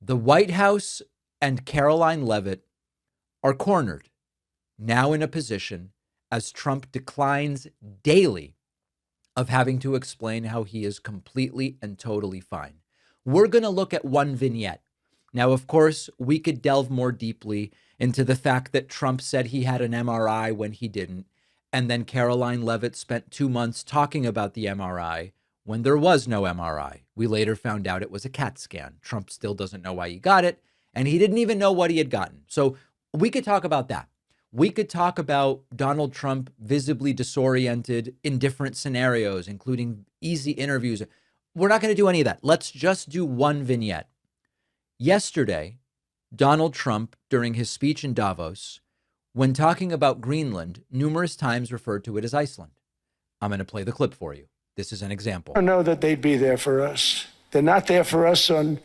The White House and Caroline Leavitt are cornered, now in a position as Trump declines daily of having to explain how he is completely and totally fine. We're going to look at one vignette. Now, of course, we could delve more deeply into the fact that Trump said he had an MRI when he didn't. And then Caroline Leavitt spent 2 months talking about the MRI when there was no MRI. We later found out it was a CAT scan. Trump still doesn't know why he got it, and he didn't even know what he had gotten. So we could talk about that. We could talk about Donald Trump visibly disoriented in different scenarios, including easy interviews. We're not going to do any of that. Let's just do one vignette. Yesterday, Donald Trump, during his speech in Davos, when talking about Greenland, numerous times referred to it as Iceland. I'm going to play the clip for you. This is an example. I don't know that they'd be there for us. They're not there for us on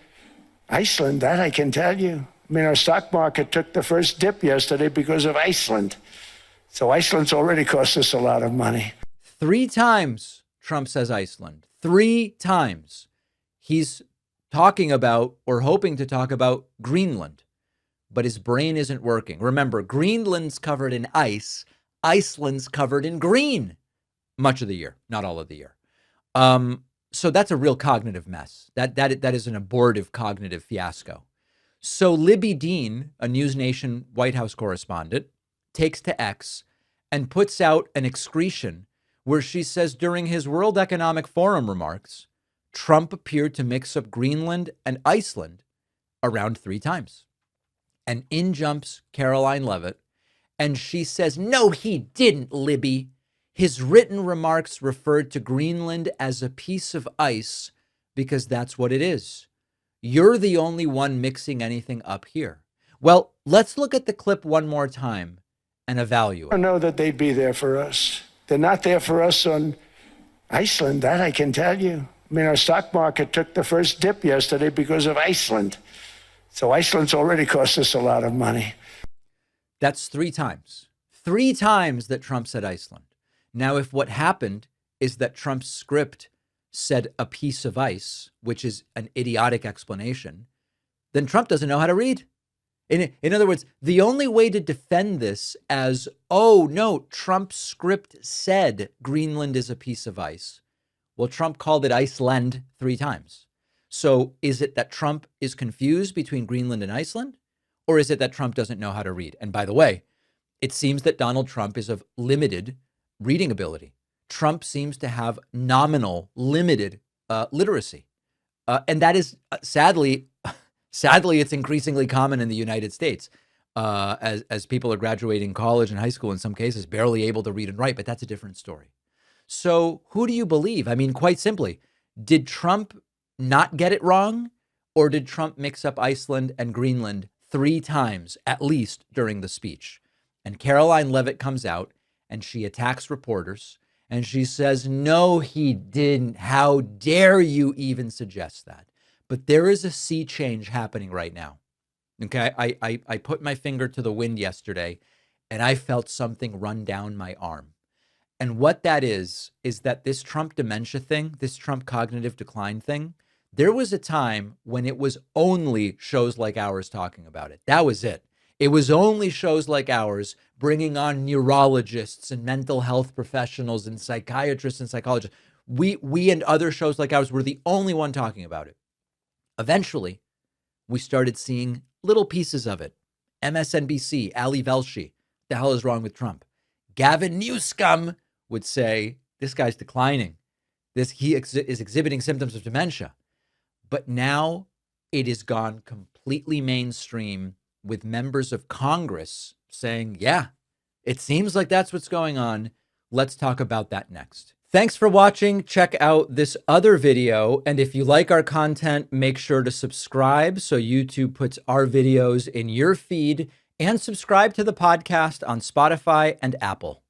Iceland, that I can tell you. I mean, our stock market took the first dip yesterday because of Iceland. So Iceland's already cost us a lot of money. 3 times Trump says Iceland. 3 times. He's talking about or hoping to talk about Greenland, but his brain isn't working. Remember, Greenland's covered in ice. Iceland's covered in green much of the year, not all of the year. So that's a real cognitive mess. That is an abortive cognitive fiasco. So Libby Dean, a News Nation White House correspondent, takes to X and puts out an excretion where she says during his World Economic Forum remarks, Trump appeared to mix up Greenland and Iceland around 3 times. And in jumps Caroline Leavitt, and she says, no, he didn't, Libby. His written remarks referred to Greenland as a piece of ice because that's what it is. You're the only one mixing anything up here. Well, let's look at the clip one more time and evaluate. I don't know that they'd be there for us. They're not there for us on Iceland, that I can tell you. I mean, our stock market took the first dip yesterday because of Iceland. So Iceland's already cost us a lot of money. That's 3 times. 3 times that Trump said Iceland. Now, if what happened is that Trump's script said a piece of ice, which is an idiotic explanation, then Trump doesn't know how to read. In other words, the only way to defend this as, oh, no, Trump's script said Greenland is a piece of ice. Well, Trump called it Iceland 3 times. So is it that Trump is confused between Greenland and Iceland? Or is it that Trump doesn't know how to read? And by the way, it seems that Donald Trump is of limited reading ability. Trump seems to have nominal, limited literacy. And that is sadly, it's increasingly common in the United States as people are graduating college and high school, in some cases, barely able to read and write. But that's a different story. So who do you believe? I mean, quite simply, did Trump not get it wrong? Or did Trump mix up Iceland and Greenland 3 times, at least, during the speech? And Caroline Leavitt comes out and she attacks reporters and she says, no, he didn't. How dare you even suggest that? But there is a sea change happening right now. Okay, I put my finger to the wind yesterday and I felt something run down my arm. And what that is that this Trump dementia thing, this Trump cognitive decline thing, there was a time when it was only shows like ours talking about it. That was it. It was only shows like ours bringing on neurologists and mental health professionals and psychiatrists and psychologists. We and other shows like ours were the only one talking about it. Eventually, we started seeing little pieces of it. MSNBC, Ali Velshi, the hell is wrong with Trump? Gavin Newsom would say, this guy's declining. He is exhibiting symptoms of dementia. But now it has gone completely mainstream with members of Congress saying, yeah, it seems like that's what's going on. Let's talk about that next. Thanks for watching. Check out this other video. And if you like our content, make sure to subscribe so YouTube puts our videos in your feed, and subscribe to the podcast on Spotify and Apple.